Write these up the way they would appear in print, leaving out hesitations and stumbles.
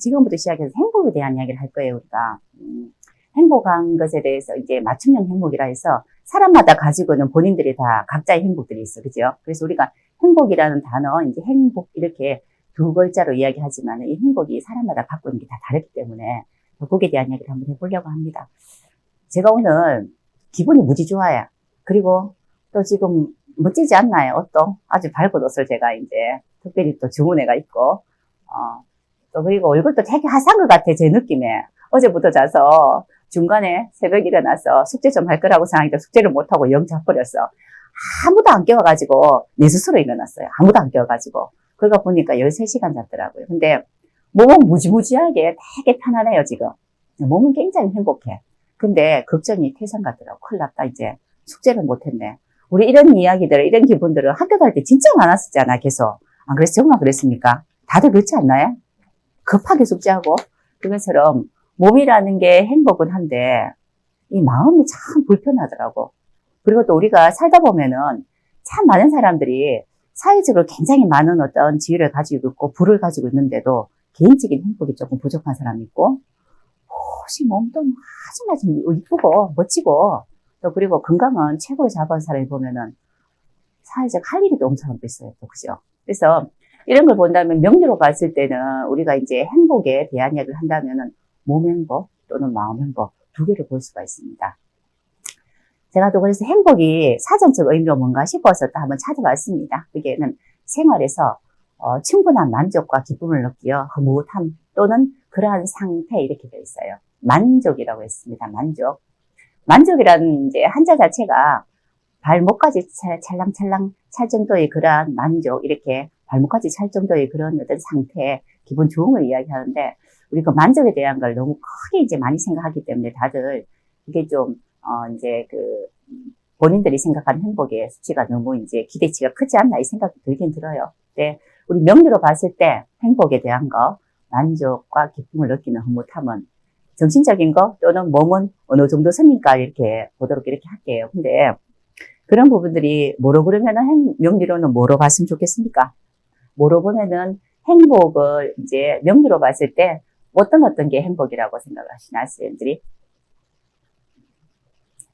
지금부터 시작해서 행복에 대한 이야기를 할 거예요, 우리가. 행복한 것에 대해서 이제 맞춤형 행복이라 해서 사람마다 가지고는 본인들이 다 각자의 행복들이 있어. 그죠? 그래서 우리가 행복이라는 단어, 이제 행복 이렇게 두 글자로 이야기하지만 이 행복이 사람마다 갖고 있는 게 다 다르기 때문에 거기에 대한 이야기를 한번 해보려고 합니다. 제가 오늘 기분이 무지 좋아요. 그리고 또 지금 멋지지 않나요? 옷도 아주 밝은 옷을 제가 이제 특별히 또 주문해가 있고, 또 그리고 얼굴도 되게 화사한 것 같아, 제 느낌에. 어제부터 자서 중간에 새벽에 일어나서 숙제 좀 할 거라고 생각했는데 숙제를 못하고 영 자버렸어. 아무도 안 깨워가지고 내 스스로 일어났어요. 아무도 안 깨워가지고. 그러다 보니까 13시간 잤더라고요. 근데 몸은 무지무지하게 되게 편안해요, 지금. 몸은 굉장히 행복해. 근데 걱정이 태산 같더라고. 큰일 났다, 이제. 숙제를 못했네. 우리 이런 이야기들, 이런 기분들은 학교 갈 때 진짜 많았었잖아, 계속. 안 그랬어? 정말 그랬습니까? 다들 그렇지 않나요? 급하게 숙제하고. 그것처럼 몸이라는 게 행복은 한데, 이 마음이 참 불편하더라고. 그리고 또 우리가 살다 보면은 참 많은 사람들이 사회적으로 굉장히 많은 어떤 지위를 가지고 있고, 부를 가지고 있는데도 개인적인 행복이 조금 부족한 사람이 있고, 혹시 몸도 아주 이쁘고, 멋지고, 또 그리고 건강은 최고로 잡은 사람이 보면은 사회적 할 일이 엄청 있어요. 또 그죠? 그래서 이런 걸 본다면 명리로 봤을 때는 우리가 이제 행복에 대한 이야기를 한다면은 몸 행복 또는 마음 행복 두 개를 볼 수가 있습니다. 제가 또 그래서 행복이 사전적 의미로 뭔가 싶어서 또 한번 찾아봤습니다. 그게는 생활에서 충분한 만족과 기쁨을 느끼어 흐뭇함 또는 그러한 상태 이렇게 되어 있어요. 만족이라고 했습니다. 만족. 만족이라는 이제 한자 자체가 발목까지 찰랑찰랑 찰 정도의 그러한 만족, 이렇게 발목까지 찰 정도의 그런 어떤 상태, 기분 좋은 걸 이야기하는데, 우리 그 만족에 대한 걸 너무 크게 이제 많이 생각하기 때문에 다들 이게 좀, 이제 본인들이 생각하는 행복의 수치가 너무 이제 기대치가 크지 않나 이 생각이 들긴 들어요. 근데 우리 명리로 봤을 때 행복에 대한 거, 만족과 기쁨을 느끼는 흐뭇함은 정신적인 거 또는 몸은 어느 정도 선인가 이렇게 보도록 이렇게 할게요. 근데 그런 부분들이 뭐로 그러면은 명리로는 뭐로 봤으면 좋겠습니까? 뭐로 보면은 행복을 이제 명리로 봤을 때 어떤 게 행복이라고 생각하시나, 선생님들이?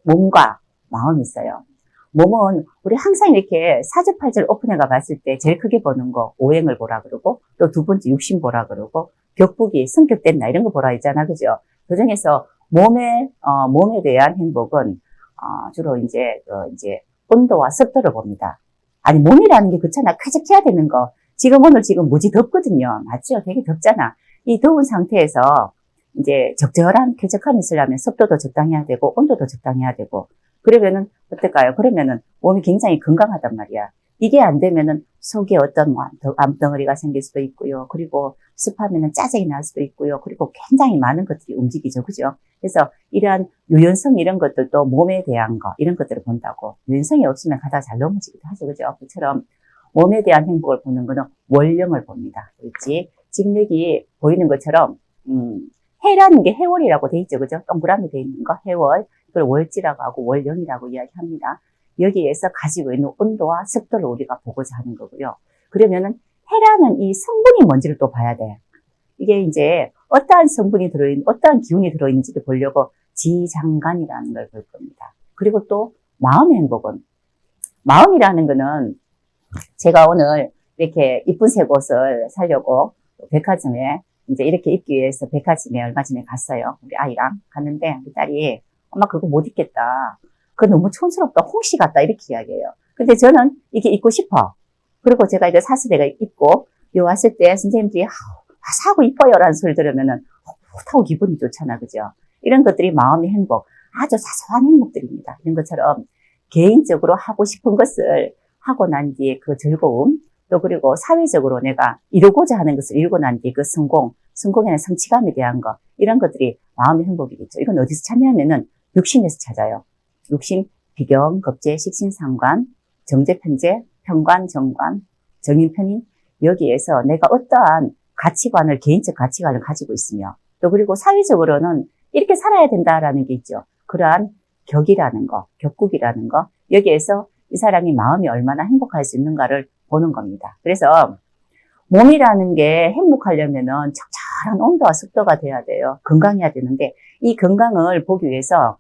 몸과 마음이 있어요. 몸은 우리 항상 이렇게 사주팔자를 오픈해가 봤을 때 제일 크게 보는 거 오행을 보라 그러고 또 두 번째 육신 보라 그러고 격북이 성격됐나 이런 거 보라 했잖아, 그죠? 그 중에서 몸에 대한 행복은 주로 이제 온도와 습도를 봅니다. 아니 몸이라는 게 그렇잖아, 쾌적해야 되는 거. 오늘 무지 덥거든요. 맞죠? 되게 덥잖아. 이 더운 상태에서 이제 적절한 쾌적함이 있으려면 습도도 적당해야 되고 온도도 적당해야 되고, 그러면은 어떨까요? 그러면은 몸이 굉장히 건강하단 말이야. 이게 안 되면은 속에 어떤 암덩어리가 생길 수도 있고요. 그리고 습하면은 짜증이 날 수도 있고요. 그리고 굉장히 많은 것들이 움직이죠. 그죠? 그래서 이러한 유연성 이런 것들도 몸에 대한 거, 이런 것들을 본다고. 유연성이 없으면 가다가 잘 넘어지기도 하죠. 그죠? 그처럼 몸에 대한 행복을 보는 거는 월령을 봅니다. 그렇지? 지금 여기 보이는 것처럼, 해라는 게 해월이라고 돼 있죠. 그죠? 동그라미 돼 있는 거, 해월. 그걸 월지라고 하고 월령이라고 이야기합니다. 여기에서 가지고 있는 온도와 습도를 우리가 보고자 하는 거고요. 그러면은 해라는 이 성분이 뭔지를 또 봐야 돼. 이게 이제 어떠한 성분이 어떠한 기운이 들어있는지를 보려고 지장간이라는 걸 볼 겁니다. 그리고 또 마음의 행복은, 마음이라는 거는 제가 오늘 이렇게 이쁜 새 옷을 사려고 백화점에 이제 이렇게 입기 위해서 백화점에 얼마 전에 갔어요. 우리 아이랑 갔는데 우리 딸이 엄마 그거 못 입겠다. 그거 너무 촌스럽다. 홍시 같다. 이렇게 이야기해요. 근데 저는 이게 입고 싶어. 그리고 제가 이거 사서 내가 입고 요 왔을 때 선생님들이 사고 이뻐요 라는 소리 들으면은 좋다고 기분이 좋잖아. 그죠? 이런 것들이 마음의 행복, 아주 사소한 행복들입니다. 이런 것처럼 개인적으로 하고 싶은 것을 하고 난 뒤에 그 즐거움, 또 그리고 사회적으로 내가 이루고자 하는 것을 이루고 난 뒤에 그 성공에는 성취감에 대한 거, 이런 것들이 마음의 행복이겠죠. 이건 어디서 찾냐면은 육신에서 찾아요. 육신, 비경, 겁재, 식신, 상관, 정제, 편제, 편관, 정관, 정인, 편인, 여기에서 내가 어떠한 가치관을, 개인적 가치관을 가지고 있으며, 또 그리고 사회적으로는 이렇게 살아야 된다라는 게 있죠. 그러한 격이라는 거, 격국이라는 거, 여기에서 이 사람이 마음이 얼마나 행복할 수 있는가를 보는 겁니다. 그래서 몸이라는 게 행복하려면은 적절한 온도와 습도가 돼야 돼요. 건강해야 되는데, 이 건강을 보기 위해서,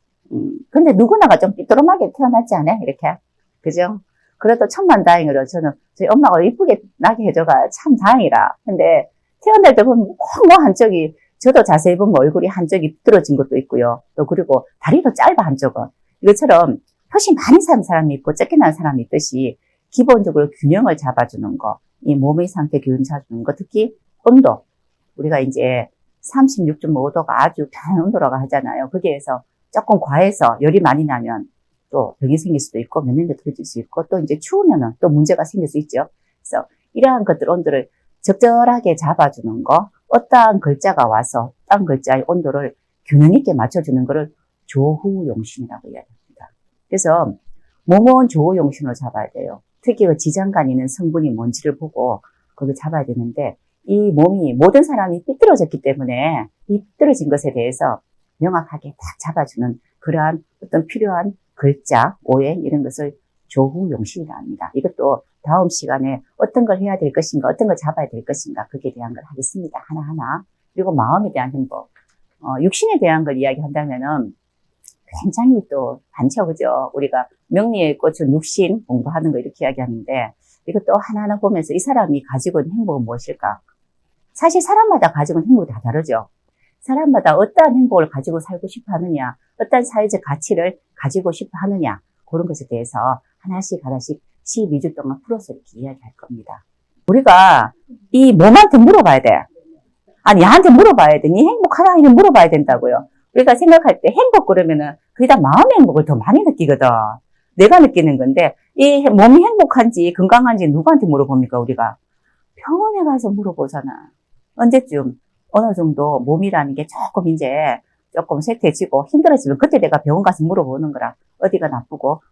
근데 누구나가 좀 삐뚤어하게 태어났지 않아요? 이렇게. 그죠? 그래도 천만다행으로 저는 저희 엄마가 이쁘게 나게 해줘가 참 다행이라. 근데 태어날 때 보면 꼭 뭐 한쪽이, 저도 자세히 보면 얼굴이 한쪽이 삐뚤어진 것도 있고요. 또 그리고 다리도 짧아 한쪽은. 이것처럼 훨씬 많이 사는 사람이 있고 적게 나는 사람이 있듯이 기본적으로 균형을 잡아주는 거, 이 몸의 상태 균형 잡아주는 거, 특히 온도. 우리가 이제 36.5도가 아주 편한 온도라고 하잖아요. 거기에서 조금 과해서 열이 많이 나면 또 병이 생길 수도 있고 면역력이 떨어질 수 있고 또 이제 추우면은 또 문제가 생길 수 있죠. 그래서 이러한 것들 온도를 적절하게 잡아주는 거, 어떠한 글자가 와서 어떠한 글자의 온도를 균형 있게 맞춰주는 거를 조후용신이라고 이야기합니다. 그래서 몸은 조후용신으로 잡아야 돼요. 특히 그 지장간 있는 성분이 뭔지를 보고 그걸 잡아야 되는데 이 몸이 모든 사람이 삐뚤어졌기 때문에 이 삐뚤어진 것에 대해서 명확하게 딱 잡아주는 그러한 어떤 필요한 글자, 오행 이런 것을 조후용신이라 합니다. 이것도 다음 시간에 어떤 걸 해야 될 것인가, 어떤 걸 잡아야 될 것인가 그게 대한 걸 하겠습니다. 하나하나. 그리고 마음에 대한 행복. 육신에 대한 걸 이야기한다면은 굉장히 또 많죠, 그죠? 우리가 명리의 꽃은 육신 공부하는 거 이렇게 이야기하는데 이것도 하나하나 보면서 이 사람이 가지고 있는 행복은 무엇일까? 사실 사람마다 가지고 있는 행복이 다 다르죠. 사람마다 어떠한 행복을 가지고 살고 싶어 하느냐, 어떤 사회적 가치를 가지고 싶어 하느냐, 그런 것에 대해서 하나씩 12주 동안 풀어서 이렇게 이야기할 겁니다. 우리가 이 몸한테 물어봐야 돼. 아니, 얘한테 물어봐야 돼. 니 행복하냐? 이런 물어봐야 된다고요. 우리가 생각할 때 행복 그러면은 그게 다 마음의 행복을 더 많이 느끼거든. 내가 느끼는 건데 이 몸이 행복한지 건강한지 누구한테 물어봅니까, 우리가? 병원에 가서 물어보잖아. 언제쯤 어느 정도 몸이라는 게 조금 쇠퇴해지고 힘들어지면 그때 내가 병원 가서 물어보는 거라. 어디가 나쁘고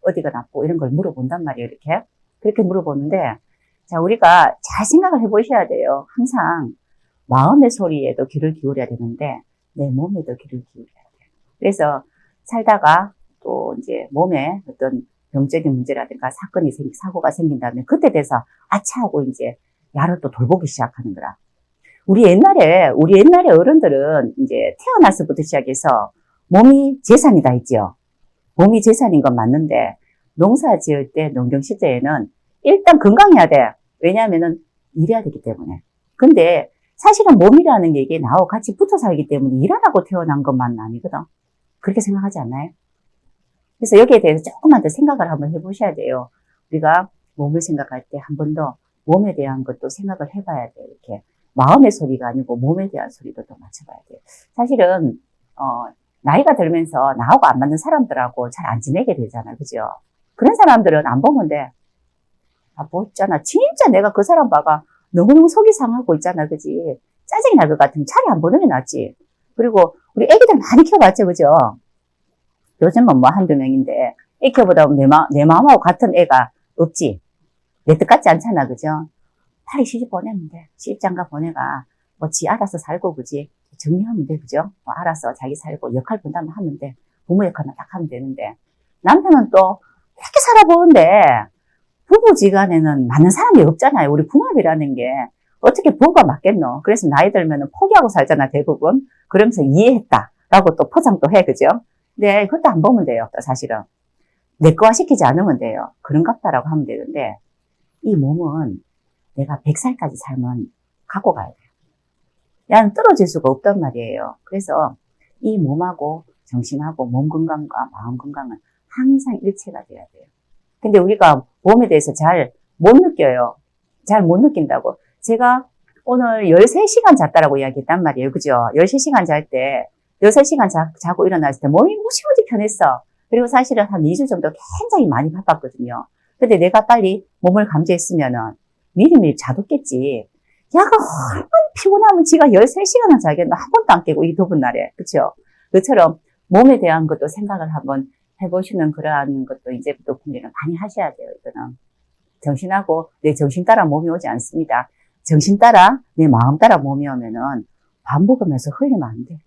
이런 걸 물어본단 말이에요. 이렇게. 그렇게 물어보는데 자, 우리가 잘 생각을 해보셔야 돼요. 항상 마음의 소리에도 귀를 기울여야 되는데 내 몸에도 귀를 기울여야 돼요. 그래서 살다가 또 이제 몸에 어떤 병적인 문제라든가 사고가 생긴다면 그때 돼서 아차 하고 이제 야를 또 돌보기 시작하는 거라. 우리 옛날에 어른들은 이제 태어나서부터 시작해서 몸이 재산이다 했지요. 몸이 재산인 건 맞는데 농사 지을 때 농경 시대에는 일단 건강해야 돼. 왜냐하면은 일해야 되기 때문에. 근데 사실은 몸이라는 게 이게 나하고 같이 붙어 살기 때문에 일하라고 태어난 것만은 아니거든. 그렇게 생각하지 않나요? 그래서 여기에 대해서 조금만 더 생각을 한번 해보셔야 돼요. 우리가 몸을 생각할 때 한 번 더 몸에 대한 것도 생각을 해봐야 돼요. 이렇게 마음의 소리가 아니고 몸에 대한 소리도 또 맞춰봐야 돼요. 사실은 나이가 들면서 나하고 안 맞는 사람들하고 잘 안 지내게 되잖아요. 그죠? 그런 사람들은 안 보면 돼. 뭐 있잖아. 진짜 내가 그 사람 봐가 너무너무 속이 상하고 있잖아. 그지? 짜증이 날 것 같으면 차라리 안 보는 게 낫지. 그리고 우리 애기들 많이 키워봤죠. 그죠? 요즘은 뭐 한두 명인데 애 키워보다 내 마음하고 같은 애가 없지. 내 뜻 같지 않잖아. 그죠? 빨리 시집 보내면 돼. 시집장가 보내가 뭐 지 알아서 살고 그지? 정리하면 돼. 그죠? 뭐 알아서 자기 살고 역할 분담을 하면 돼. 부모 역할만 딱 하면 되는데 남편은 또 이렇게 살아보는데 부부지간에는 맞는 사람이 없잖아요. 우리 궁합이라는 게 어떻게 부부가 맞겠노? 그래서 나이 들면은 포기하고 살잖아, 대부분. 그러면서 이해했다라고 또 포장도 해, 그죠? 근데 그것도 안 보면 돼요, 사실은. 내 거화 시키지 않으면 돼요. 그런갑다라고 하면 되는데 이 몸은 내가 100살까지 살면 갖고 가야 돼요. 야는 떨어질 수가 없단 말이에요. 그래서 이 몸하고 정신하고 몸 건강과 마음 건강은 항상 일체가 돼야 돼요. 근데 우리가 몸에 대해서 잘 못 느껴요. 잘 못 느낀다고. 제가 오늘 13시간 잤다라고 이야기했단 말이에요. 그죠? 13시간 잘 때, 6시간 자고 일어났을 때 몸이 무지무지 편했어. 그리고 사실은 한 2주 정도 굉장히 많이 바빴거든요. 근데 내가 빨리 몸을 감지했으면은 미리미리 자뒀겠지. 야가 얼마나 피곤하면 지가 13시간을 자겠나? 한 번도 안 깨고 이 더운 날에. 그쵸? 그처럼 몸에 대한 것도 생각을 한번 해보시는 그러한 것도 이제부터 공부를 많이 하셔야 돼요. 이거는 정신하고 내 정신 따라 몸이 오지 않습니다. 정신 따라 내 마음 따라 몸이 오면은 밥 먹으면서 흘리면 안 돼.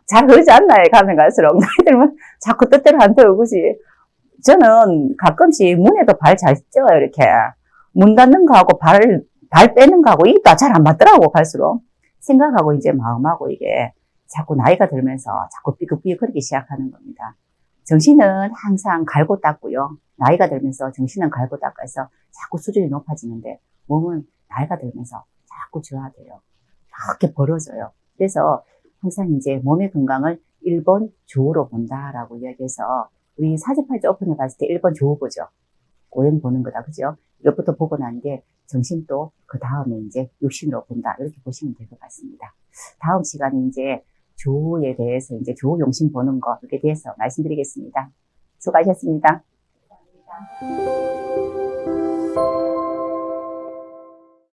잘 그러지 않나요? 가면 갈수록 나이 들면 자꾸 뜻대로 안 되고 그지. 저는 가끔씩 문에도 발 잘 쪄요. 이렇게 문 닫는 거하고 발 빼는 거하고 이게 잘 안 맞더라고, 갈수록. 생각하고 이제 마음하고 이게 자꾸 나이가 들면서 자꾸 삐걱삐걱거리기 시작하는 겁니다. 정신은 항상 갈고 닦고요. 나이가 들면서 정신은 갈고 닦아서 자꾸 수준이 높아지는데 몸은 나이가 들면서 자꾸 저하돼요. 이렇게 벌어져요. 그래서 항상 이제 몸의 건강을 1번 조우로 본다라고 이야기해서 우리 사주팔자 오픈해 봤을 때 1번 조우 보죠. 오행 보는 거다. 그죠? 이것부터 보고 난 게 정신도 그 다음에 이제 육신으로 본다. 이렇게 보시면 될 것 같습니다. 다음 시간에 이제 조우에 대해서 이제 조우 용신 보는 거, 그에 대해서 말씀드리겠습니다. 수고하셨습니다. 감사합니다.